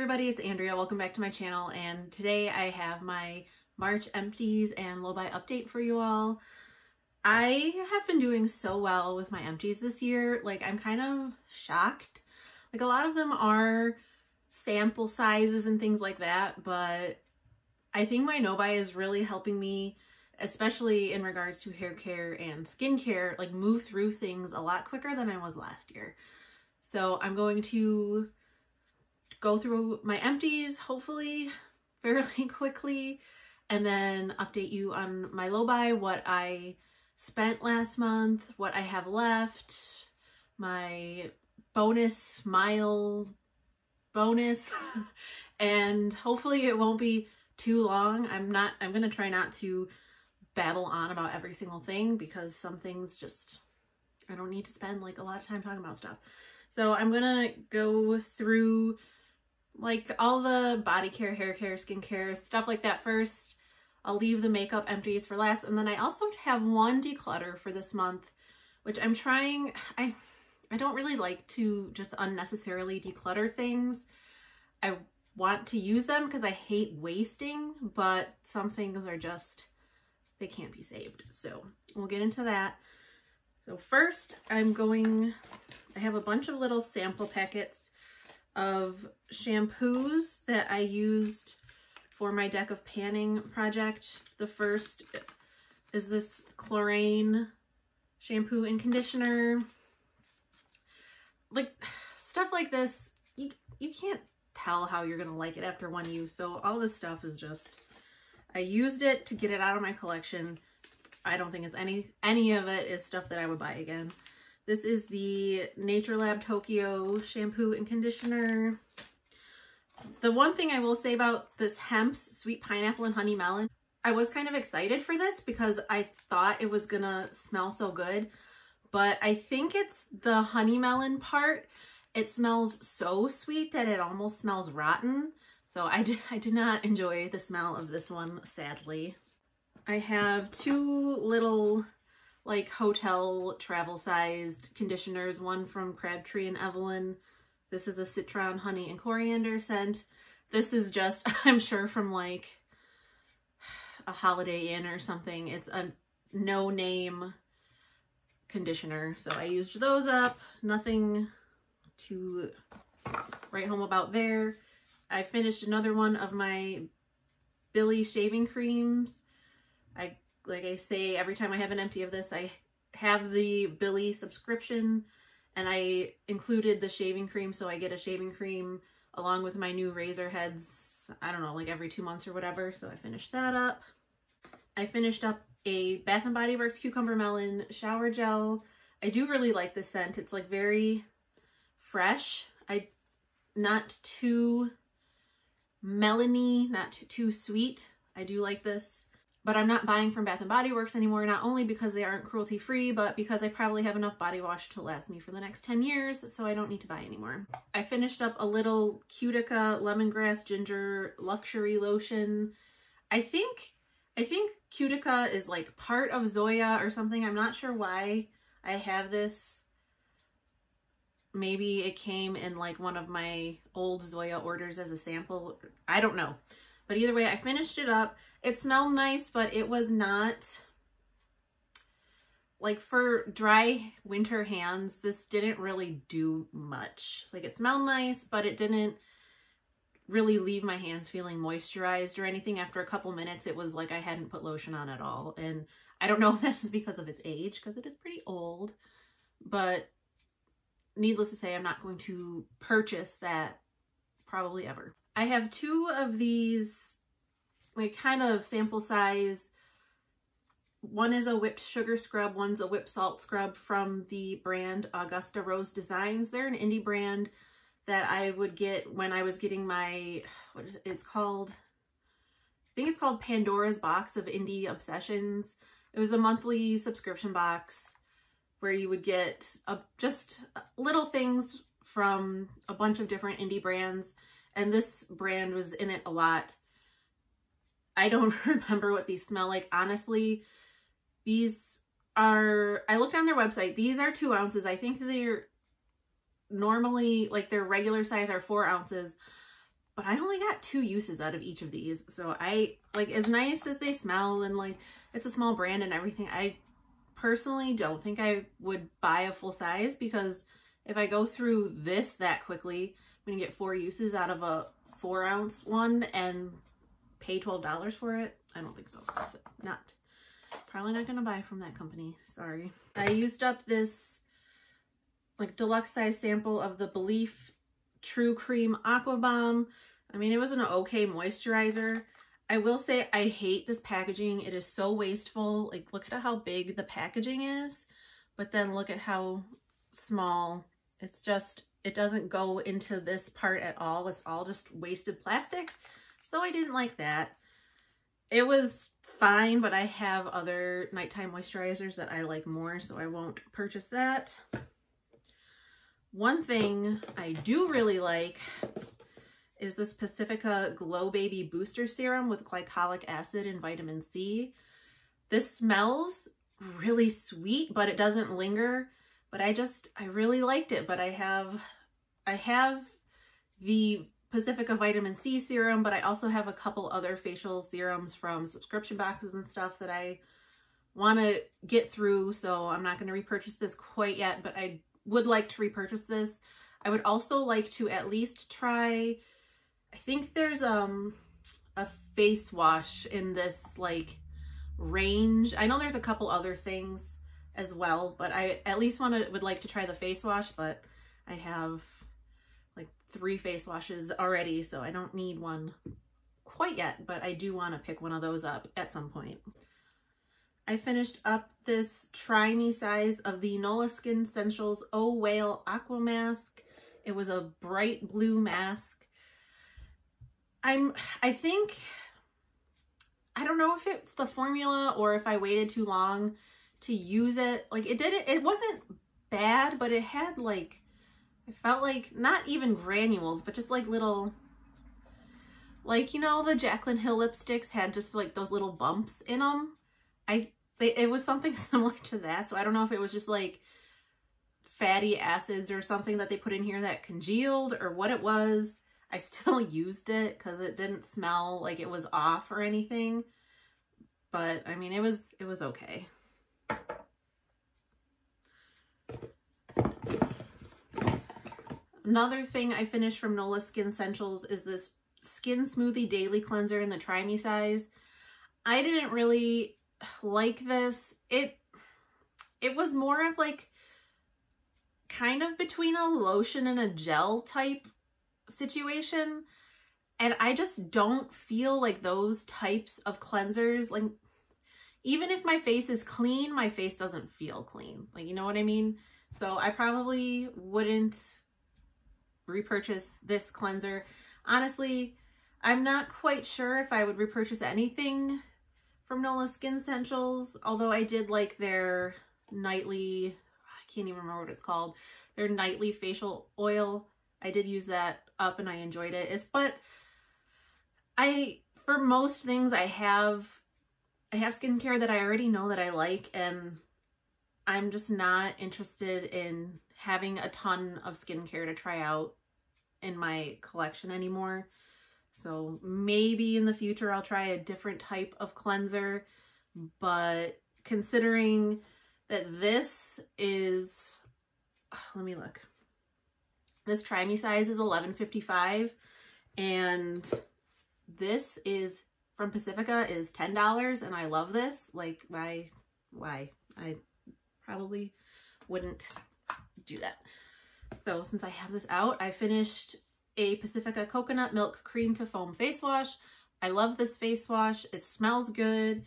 everybody, it's Andrea. Welcome back to my channel, and today I have my March empties and low buy update for you all. I have been doing so well with my empties this year. Like, I'm kind of shocked. Like, a lot of them are sample sizes and things like that, but I think my no buy is really helping me, especially in regards to hair care and skincare, like move through things a lot quicker than I was last year. So I'm going to go through my empties, hopefully fairly quickly, and then update you on my low buy, what I spent last month, what I have left, my bonus and hopefully it won't be too long. I'm gonna try not to babble on about every single thing because some things just, I don't need to spend like a lot of time talking about stuff. So I'm gonna go through like all the body care, hair care, skincare, stuff like that first. I'll leave the makeup empties for last. And then I also have one declutter for this month, which I'm trying. I don't really like to just unnecessarily declutter things. I want to use them because I hate wasting, but some things are just, they can't be saved. So we'll get into that. So first I have a bunch of little sample packets of shampoos that I used for my deck of panning project. The first is this Chlorane shampoo and conditioner. Like, stuff like this, you can't tell how you're gonna like it after one use. So all this stuff is just, I used it to get it out of my collection. I don't think it's any of it is stuff that I would buy again. This is the Nature Lab Tokyo shampoo and conditioner. The one thing I will say about this Hemp's Sweet Pineapple and Honey Melon, I was kind of excited for this because I thought it was gonna smell so good, but I think it's the honey melon part. It smells so sweet that it almost smells rotten. So I did not enjoy the smell of this one, sadly. I have two little like hotel travel sized conditioners, one from Crabtree and Evelyn. This is a citron, honey, and coriander scent. This is just, I'm sure from like a Holiday Inn or something. It's a no-name conditioner. So I used those up. Nothing to write home about there. I finished another one of my Billie shaving creams. Like I say, every time I have an empty of this, I have the Billie subscription and I included the shaving cream. So I get a shaving cream along with my new razor heads, I don't know, like every 2 months or whatever. So I finished that up. I finished up a Bath & Body Works Cucumber Melon shower gel. I do really like this scent. It's like very fresh. Not too melony, not too sweet. I do like this. But I'm not buying from Bath & Body Works anymore, not only because they aren't cruelty-free, but because I probably have enough body wash to last me for the next 10 years, so I don't need to buy anymore. I finished up a little Cutica Lemongrass Ginger Luxury Lotion. I think Cutica is like part of Zoya or something. I'm not sure why I have this. Maybe it came in like one of my old Zoya orders as a sample. I don't know. But either way, I finished it up. It smelled nice, but it was not, like for dry winter hands, this didn't really do much. Like it smelled nice, but it didn't really leave my hands feeling moisturized or anything. After a couple minutes, it was like I hadn't put lotion on at all. And I don't know if this is because of its age, because it is pretty old, but needless to say, I'm not going to purchase that probably ever. I have two of these like kind of sample size. One is a whipped sugar scrub, one's a whipped salt scrub from the brand Augusta Rose Designs. They're an indie brand that I would get when I was getting my, what is it? It's called, I think it's called Pandora's Box of Indie Obsessions. It was a monthly subscription box where you would get just little things from a bunch of different indie brands. And this brand was in it a lot. I don't remember what these smell like. Honestly, these are, I looked on their website. These are 2 ounces. I think they're normally, like their regular size are 4 ounces. but I only got 2 uses out of each of these. So I, like, as nice as they smell and like it's a small brand and everything, I personally don't think I would buy a full size, because if I go through this that quickly, I'm gonna get 4 uses out of a 4-ounce one and pay $12 for it. I don't think so. That's probably not gonna buy from that company. Sorry. I used up this like deluxe size sample of the Belief True Cream Aqua Bomb. I mean, it was an okay moisturizer. I will say I hate this packaging. It is so wasteful. Like, look at how big the packaging is, but then look at how small. It's just, it doesn't go into this part at all. It's all just wasted plastic. So I didn't like that. It was fine, but I have other nighttime moisturizers that I like more, so I won't purchase that. One thing I do really like is this Pacifica Glow Baby Booster Serum with glycolic acid and vitamin C. This smells really sweet, but it doesn't linger. But I really liked it. But I have the Pacifica Vitamin C serum, but I also have a couple other facial serums from subscription boxes and stuff that I want to get through. So I'm not going to repurchase this quite yet, but I would like to repurchase this. I would also like to at least try, I think there's a face wash in this like range. I know there's a couple other things as well, but I at least would like to try the face wash, but I have like 3 face washes already, so I don't need one quite yet, but I do want to pick one of those up at some point. I finished up this Try Me size of the Nola Skin Essentials Oh Whale Aqua Mask. It was a bright blue mask. I think, I don't know if it's the formula or if I waited too long to use it. Like, it wasn't bad, but it had like, it felt like not even granules, but just like little, like, you know, the Jaclyn Hill lipsticks had just like those little bumps in them. It was something similar to that. So I don't know if it was just like fatty acids or something that they put in here that congealed or what it was. I still used it because it didn't smell like it was off or anything. But I mean, it was okay. Another thing I finished from Nola Skin Essentials is this Skin Smoothie Daily Cleanser in the Try Me size. I didn't really like this. It was more of like kind of between a lotion and a gel type situation, and I just don't feel like those types of cleansers, like even if my face is clean, my face doesn't feel clean, like, you know what I mean? So I probably wouldn't repurchase this cleanser. Honestly, I'm not quite sure if I would repurchase anything from Nola Skin Essentials, although I did like their nightly, I can't even remember what it's called, their nightly facial oil. I did use that up and I enjoyed it. But for most things I have skincare that I already know that I like, and I'm just not interested in having a ton of skincare to try out in my collection anymore. So maybe in the future I'll try a different type of cleanser, but considering that this is, let me look. This Try Me size is $11.55, and this is from Pacifica is $10, and I love this. Like, why? I probably wouldn't do that. So since I have this out, I finished a Pacifica Coconut Milk Cream to Foam Face Wash. I love this face wash. It smells good.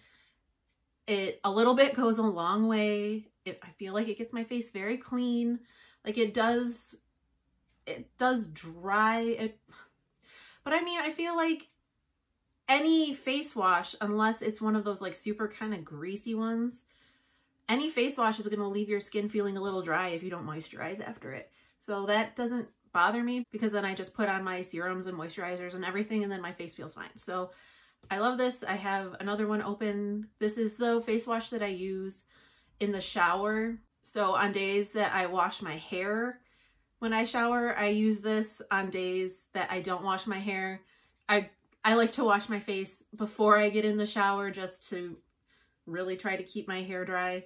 A little bit goes a long way. I feel like it gets my face very clean. Like it does dry it. But I mean, I feel like any face wash, unless it's one of those like super kind of greasy ones, any face wash is going to leave your skin feeling a little dry if you don't moisturize after it. So that doesn't bother me, because then I just put on my serums and moisturizers and everything, and then my face feels fine. So I love this. I have another one open. This is the face wash that I use in the shower. So on days that I wash my hair, When I shower, I use this on days that I don't wash my hair. I like to wash my face before I get in the shower just to really try to keep my hair dry.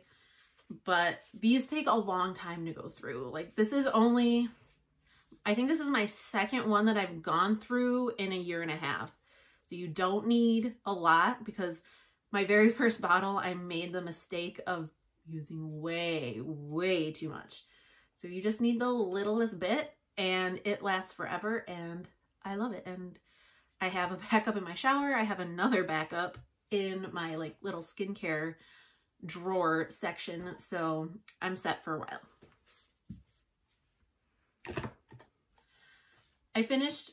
But these take a long time to go through. Like this is only, I think this is my second one that I've gone through in a year and a half. So you don't need a lot, because my very first bottle, I made the mistake of using way too much. So you just need the littlest bit and it lasts forever, and I love it. And I have a backup in my shower. I have another backup in my like little skincare drawer section. So I'm set for a while. I finished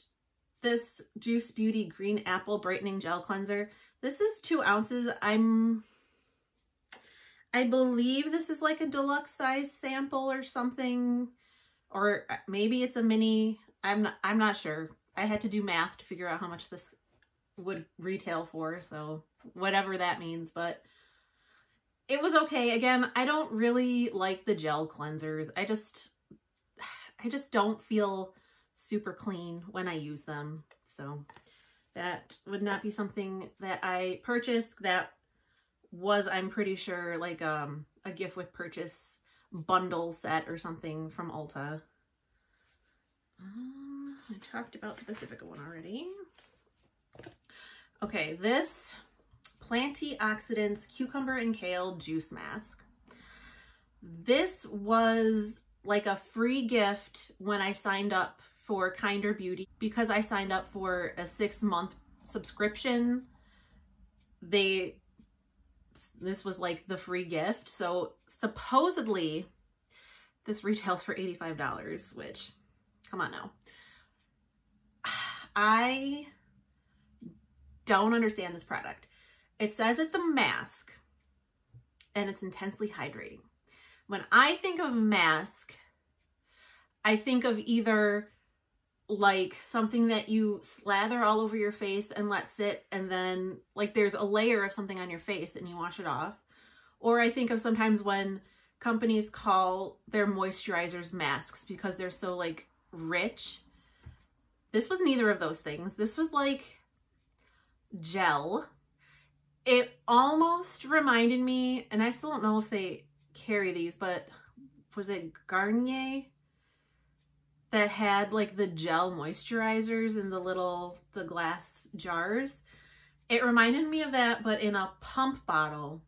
this Juice Beauty Green Apple Brightening Gel Cleanser. This is 2 ounces. I believe this is like a deluxe size sample or something, or maybe it's a mini. I'm not sure. I had to do math to figure out how much this would retail for, so whatever that means, but it was okay. Again, I don't really like the gel cleansers. I just don't feel super clean when I use them. So that would not be something that I purchased. That was, I'm pretty sure, like a gift with purchase bundle set or something from Ulta. I talked about the Pacifica one already. Okay, this Plantioxidants Cucumber and Kale Juice Mask. This was like a free gift when I signed up for Kinder Beauty, because I signed up for a 6-month subscription. This was like the free gift. So supposedly this retails for $85, which, come on now. I don't understand this product. It says it's a mask and it's intensely hydrating. When I think of mask, I think of either like something that you slather all over your face and let sit, and then like there's a layer of something on your face and you wash it off. Or I think of sometimes when companies call their moisturizers masks because they're so like rich. This was neither of those things. This was like gel. It almost reminded me, and I still don't know if they carry these, but was it Garnier that had like the gel moisturizers in the glass jars? It reminded me of that, but in a pump bottle.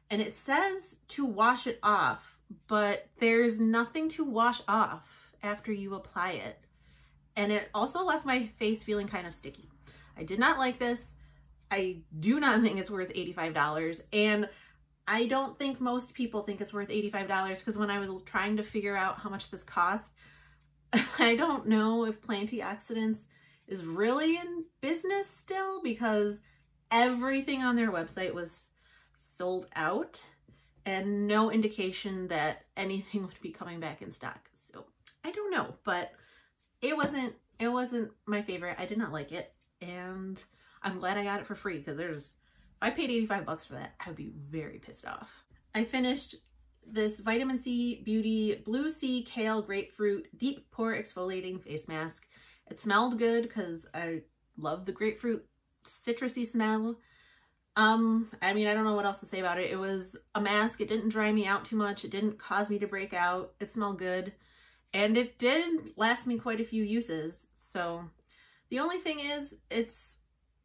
And it says to wash it off, but there's nothing to wash off after you apply it. And it also left my face feeling kind of sticky. I did not like this. I do not think it's worth $85. And I don't think most people think it's worth $85, because when I was trying to figure out how much this cost, I don't know if Plantioxidants is really in business still, because everything on their website was sold out and no indication that anything would be coming back in stock. So I don't know, but it wasn't my favorite. I did not like it, and I'm glad I got it for free, because if I paid $85 for that, I would be very pissed off. I finished this Vitamin C Beauty Blue Sea Kale Grapefruit Deep Pore Exfoliating Face Mask. It smelled good because I love the grapefruit citrusy smell. I mean, I don't know what else to say about it. It was a mask. It didn't dry me out too much. It didn't cause me to break out. It smelled good. And it did last me quite a few uses. So the only thing is,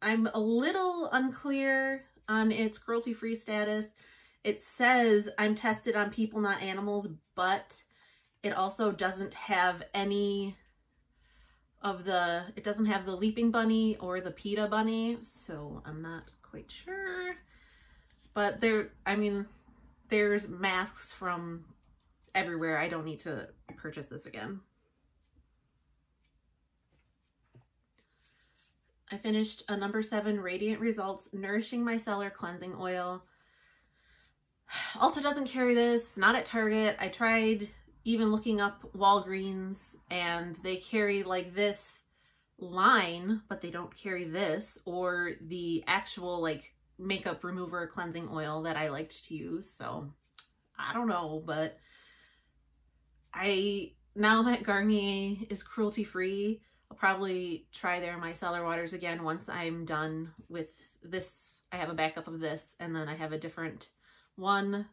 I'm a little unclear on its cruelty-free status. It says I'm tested on people, not animals, but it also doesn't have any of it doesn't have the leaping bunny or the PETA bunny, so I'm not quite sure. But there's masks from everywhere. I don't need to purchase this again. I finished a number 7 Radiant Results Nourishing Micellar Cleansing Oil. Ulta doesn't carry this, not at Target. I tried even looking up Walgreens, and they carry like this line, but they don't carry this or the actual like makeup remover cleansing oil that I liked to use. So I don't know, but I now that Garnier is cruelty free, I'll probably try their micellar waters again once I'm done with this. I have a backup of this, and then I have a different one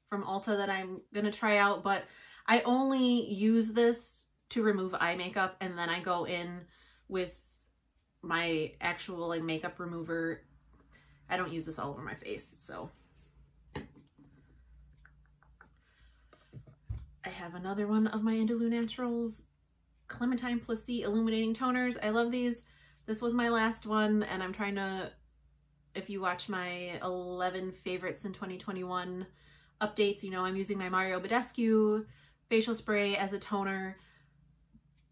from Ulta that I'm gonna try out, but I only use this to remove eye makeup, and then I go in with my actual like makeup remover. I don't use this all over my face, so. I have another one of my Andalou Naturals Clementine Plus C Illuminating Toners. I love these. This was my last one, and I'm trying to, if you watch my 11 favorites in 2021 updates, you know I'm using my Mario Badescu facial spray as a toner.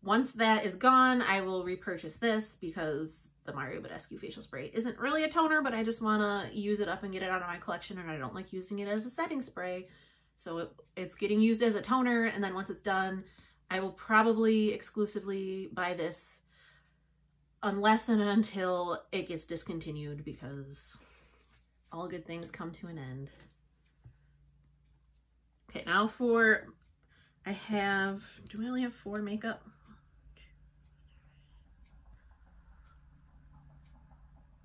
Once that is gone, I will repurchase this because the Mario Badescu facial spray isn't really a toner, but I just want to use it up and get it out of my collection, and I don't like using it as a setting spray. So it's getting used as a toner, and then once it's done, I will probably exclusively buy this unless and until it gets discontinued, because all good things come to an end. Okay, now for, do I only have 4 makeup?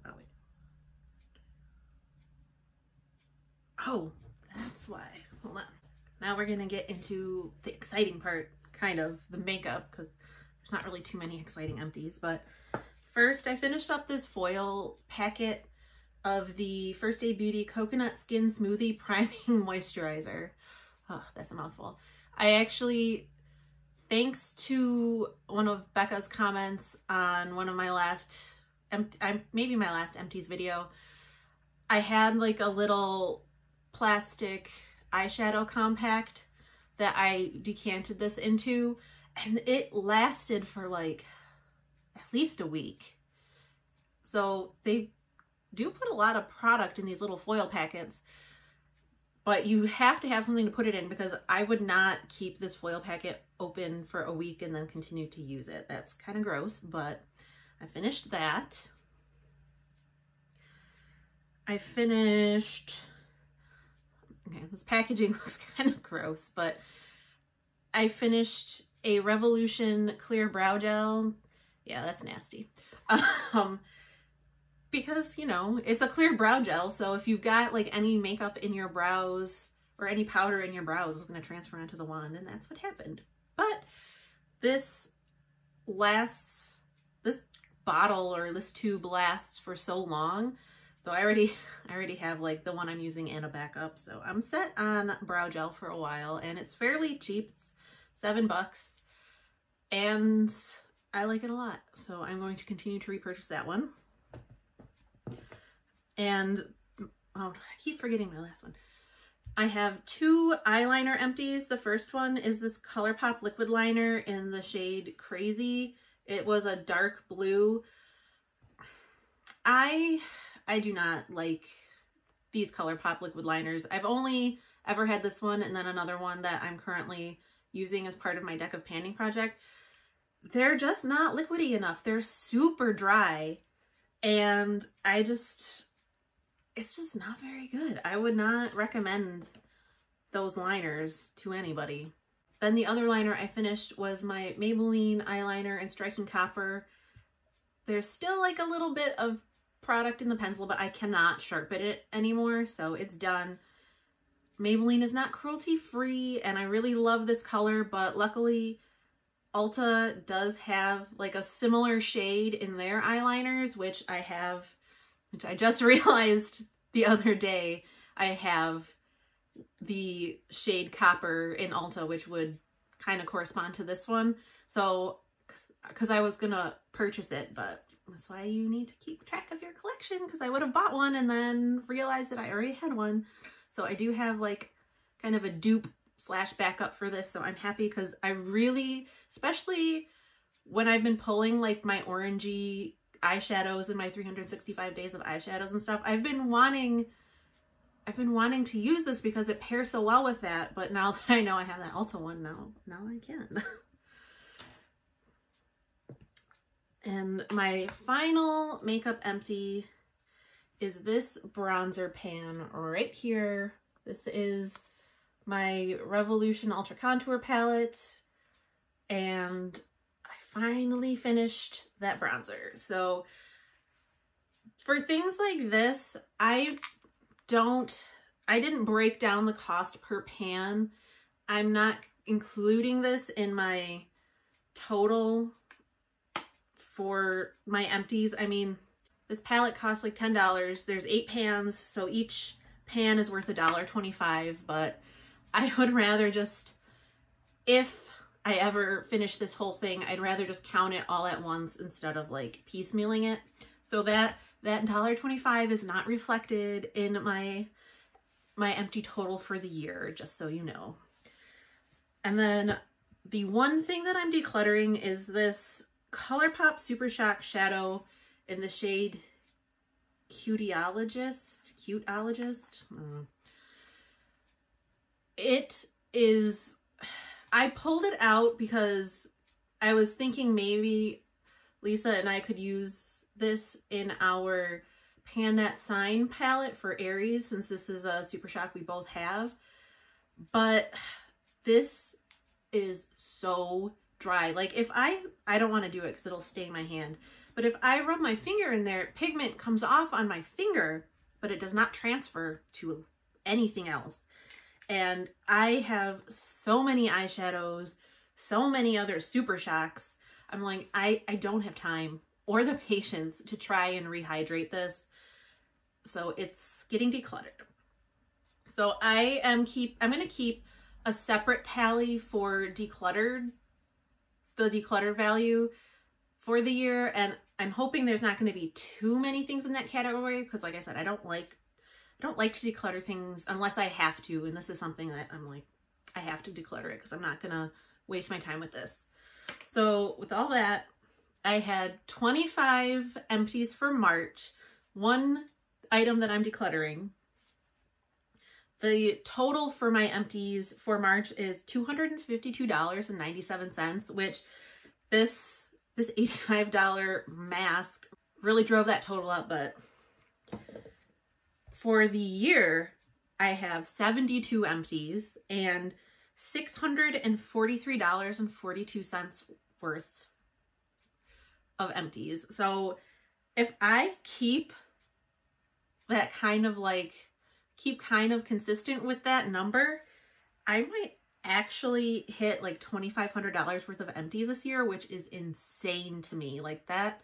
Oh, wait. Oh, that's why. Hold on. Now we're gonna get into the exciting part, kind of, the makeup, because there's not really too many exciting empties. But first, I finished up this foil packet of the First Aid Beauty Coconut Skin Smoothie Priming Moisturizer. Oh, that's a mouthful. I actually, thanks to one of Becca's comments on one of my last, maybe my last Empties video, I had like a little plastic eyeshadow compact that I decanted this into, and it lasted for like at least a week. So they do put a lot of product in these little foil packets, but you have to have something to put it in, because I would not keep this foil packet open for a week and then continue to use it. That's kind of gross, but I finished that. I finished, okay, this packaging looks kind of gross, but I finished a Revolution Clear Brow Gel. Yeah, that's nasty. Because, you know, it's a clear brow gel, so if you've got like any makeup in your brows or any powder in your brows, it's going to transfer onto the wand, and that's what happened. But this bottle or this tube lasts for so long. So I already have like the one I'm using and a backup. So I'm set on brow gel for a while, and it's fairly cheap. It's $7 and I like it a lot. So I'm going to continue to repurchase that one. And oh, I keep forgetting my last one. I have 2 eyeliner empties. The first one is this ColourPop liquid liner in the shade Crazy. It was a dark blue. I do not like these ColourPop liquid liners. I've only ever had this one and then another one that I'm currently using as part of my deck of panning project. They're just not liquidy enough. They're super dry, and it's just not very good. I would not recommend those liners to anybody. Then the other liner I finished was my Maybelline eyeliner in Striking Copper. There's still like a little bit of product in the pencil, but I cannot sharpen it anymore, so it's done. Maybelline is not cruelty free, and I really love this color, but luckily Ulta does have like a similar shade in their eyeliners, which I just realized the other day. I have the shade Copper in Ulta, which would kind of correspond to this one. So, because I was gonna purchase it, but that's why you need to keep track of your collection, because I would have bought one and then realized that I already had one. So I do have like kind of a dupe / backup for this, so I'm happy, because I really, especially when I've been pulling like my orangey eyeshadows and my 365 days of eyeshadows and stuff, I've been wanting to use this because it pairs so well with that, but now that I know I have that Ulta one, now I can. And my final makeup empty is this bronzer pan right here. This is my Revolution Ultra Contour palette, and I finally finished that bronzer. So for things like this, I didn't break down the cost per pan. I'm not including this in my total for my empties. I mean, this palette costs like $10. There's 8 pans, so each pan is worth $1.25, but I would rather just, if I ever finish this whole thing, I'd rather just count it all at once instead of like piecemealing it. So that $1.25 is not reflected in my empty total for the year, just so you know. And then the one thing that I'm decluttering is this ColourPop Super Shock Shadow in the shade Cuteologist. It is, I pulled it out because I was thinking maybe Lisa and I could use this in our Pan That Sign palette for Aries, since this is a Super Shock we both have. But this is so dry. Like if I don't want to do it because it'll stain my hand, but if I rub my finger in there, pigment comes off on my finger, but it does not transfer to anything else. And I have so many eyeshadows, so many other Super Shocks. I'm like, I don't have time or the patience to try and rehydrate this. So it's getting decluttered. So I'm going to keep a separate tally for the decluttered value for the year. And I'm hoping there's not going to be too many things in that category, because like I said, I don't like to declutter things unless I have to. And this is something that I'm like, I have to declutter it because I'm not going to waste my time with this. So with all that, I had 25 empties for March, one item that I'm decluttering. The total for my empties for March is $252.97, which this $85 mask really drove that total up. But for the year, I have 72 empties and $643.42 worth of empties. So if I keep that kind of consistent with that number, I might actually hit like $2,500 worth of empties this year, which is insane to me. Like that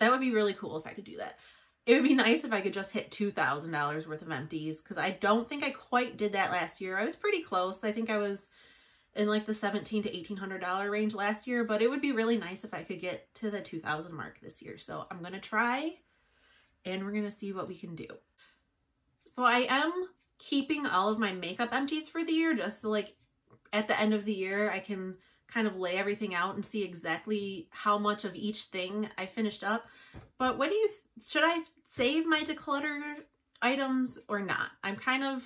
would be really cool if I could do that. It would be nice if I could just hit $2,000 worth of empties, because I don't think I quite did that last year. I was pretty close. I think I was in like the $1,700 to $1,800 range last year, but it would be really nice if I could get to the 2,000 mark this year. So I'm going to try, and we're going to see what we can do. So I am keeping all of my makeup empties for the year, just so like at the end of the year, I can kind of lay everything out and see exactly how much of each thing I finished up. But what do you, should I save my decluttered items or not? I'm kind of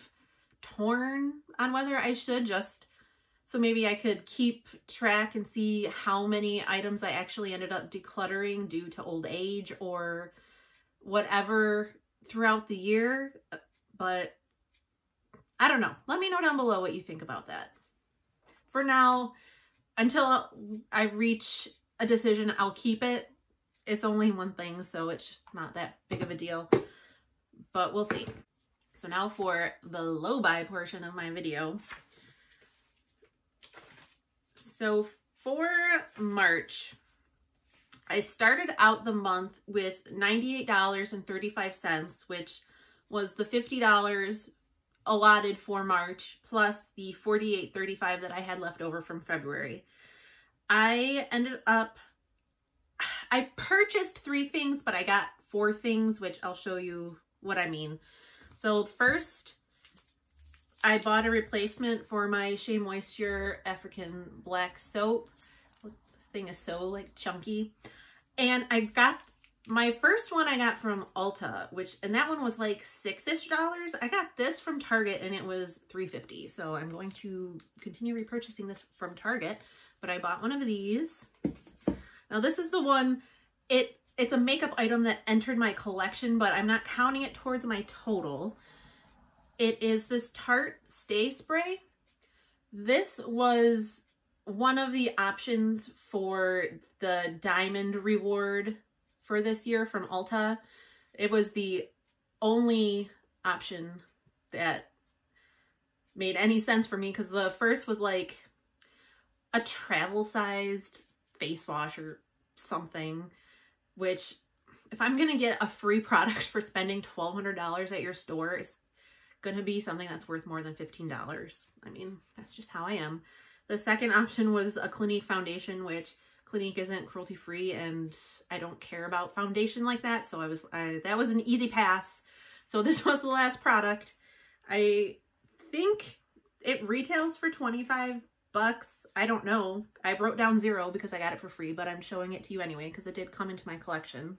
torn on whether I should, just so maybe I could keep track and see how many items I actually ended up decluttering due to old age or whatever throughout the year. But I don't know. Let me know down below what you think about that. For now, until I reach a decision, I'll keep it. It's only one thing, so it's not that big of a deal, but we'll see. So now for the low buy portion of my video. So for March, I started out the month with $98.35, which was the $50 allotted for March, plus the $48.35 that I had left over from February. I purchased 3 things, but I got 4 things, which I'll show you what I mean. So first, I bought a replacement for my Shea Moisture African Black Soap. This thing is so like chunky. And I got my first one I got from Ulta, and that one was like $6-ish. I got this from Target and it was $3.50. So I'm going to continue repurchasing this from Target, but I bought one of these. Now this is the one, it's a makeup item that entered my collection, but I'm not counting it towards my total. It is this Tarte Stay Spray. This was one of the options for the diamond reward for this year from Ulta. It was the only option that made any sense for me, because the first was like a travel sized face wash or something, which if I'm gonna get a free product for spending $1,200 at your store, it's gonna be something that's worth more than $15. I mean, that's just how I am. The second option was a Clinique foundation, which Clinique isn't cruelty free and I don't care about foundation like that. So that was an easy pass. So this was the last product. I think it retails for 25 bucks. I don't know. I wrote down 0 because I got it for free, but I'm showing it to you anyway because it did come into my collection.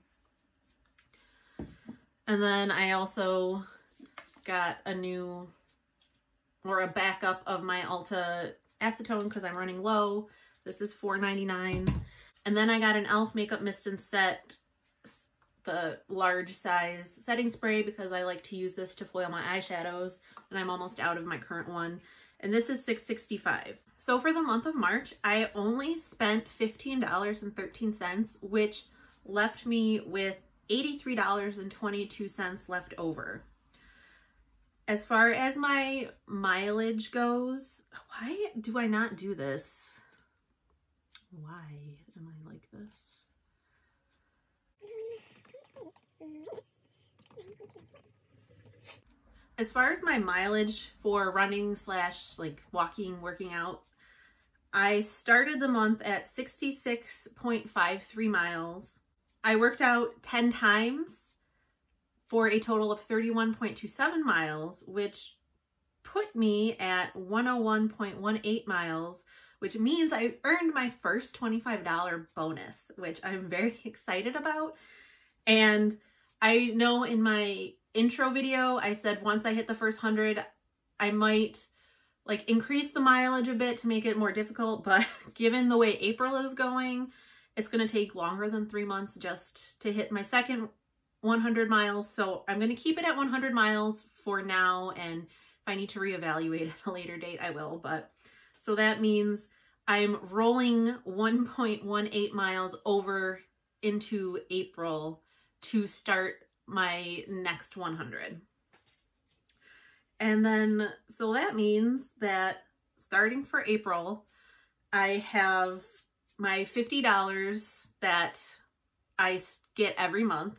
And then I also got a backup of my Ulta acetone because I'm running low. This is $4.99. And then I got an e.l.f. Makeup Mist and Set, the large size setting spray, because I like to use this to foil my eyeshadows and I'm almost out of my current one. And this is $6.65. So for the month of March, I only spent $15.13, which left me with $83.22 left over. As far as my mileage goes, why do I not do this? Why am I like this? As far as my mileage for running / like walking, working out, I started the month at 66.53 miles. I worked out 10 times for a total of 31.27 miles, which put me at 101.18 miles, which means I earned my first $25 bonus, which I'm very excited about. And I know in my intro video, I said once I hit the first 100, I might like increase the mileage a bit to make it more difficult, but given the way April is going, it's going to take longer than 3 months just to hit my second 100 miles. So I'm going to keep it at 100 miles for now. And if I need to reevaluate at a later date, I will. But so that means I'm rolling 1.18 miles over into April to start my next 100. And then, so that means that starting for April, I have my $50 that I get every month.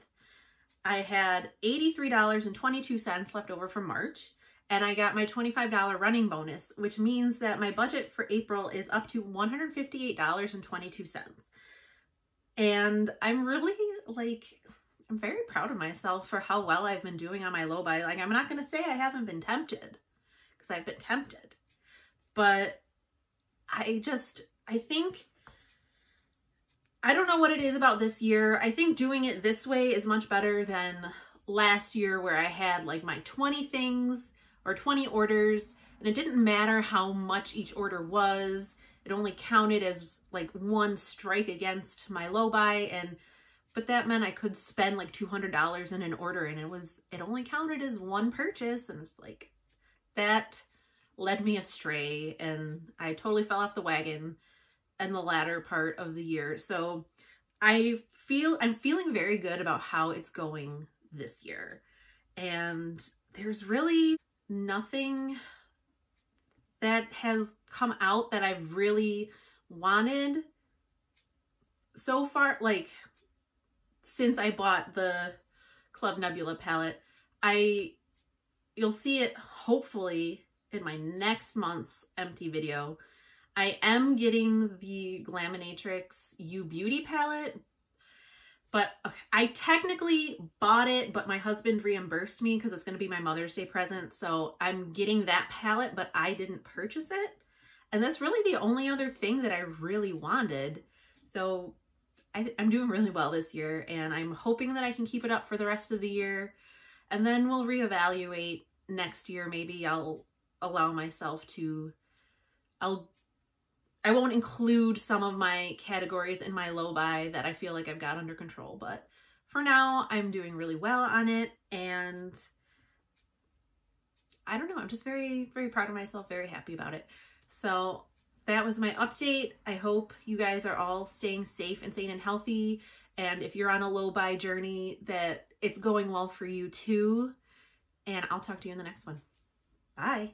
I had $83.22 left over from March, and I got my $25 running bonus, which means that my budget for April is up to $158.22. And I'm really I'm very proud of myself for how well I've been doing on my low buy. Like, I'm not going to say I haven't been tempted, because I've been tempted, but I think, I don't know what it is about this year. I think doing it this way is much better than last year where I had like my 20 things or 20 orders, and it didn't matter how much each order was. It only counted as like one strike against my low buy, but that meant I could spend like $200 in an order, and it only counted as one purchase, and it's like, that led me astray, and I totally fell off the wagon in the latter part of the year. So I'm feeling very good about how it's going this year. And there's really nothing that has come out that I've really wanted so far, like since I bought the Club Nebula palette. You'll see it hopefully in my next month's empty video. I am getting the Glaminatrix You Beauty palette, but I technically bought it, but my husband reimbursed me because it's going to be my Mother's Day present. So I'm getting that palette, but I didn't purchase it. And that's really the only other thing that I really wanted. So I'm doing really well this year, and I'm hoping that I can keep it up for the rest of the year. And then we'll reevaluate next year. Maybe I'll allow myself to, I won't include some of my categories in my low buy that I feel like I've got under control, but for now I'm doing really well on it, and I don't know, I'm just very, very proud of myself, very happy about it. So that was my update. I hope you guys are all staying safe and sane and healthy. And if you're on a low buy journey, that it's going well for you too. And I'll talk to you in the next one. Bye.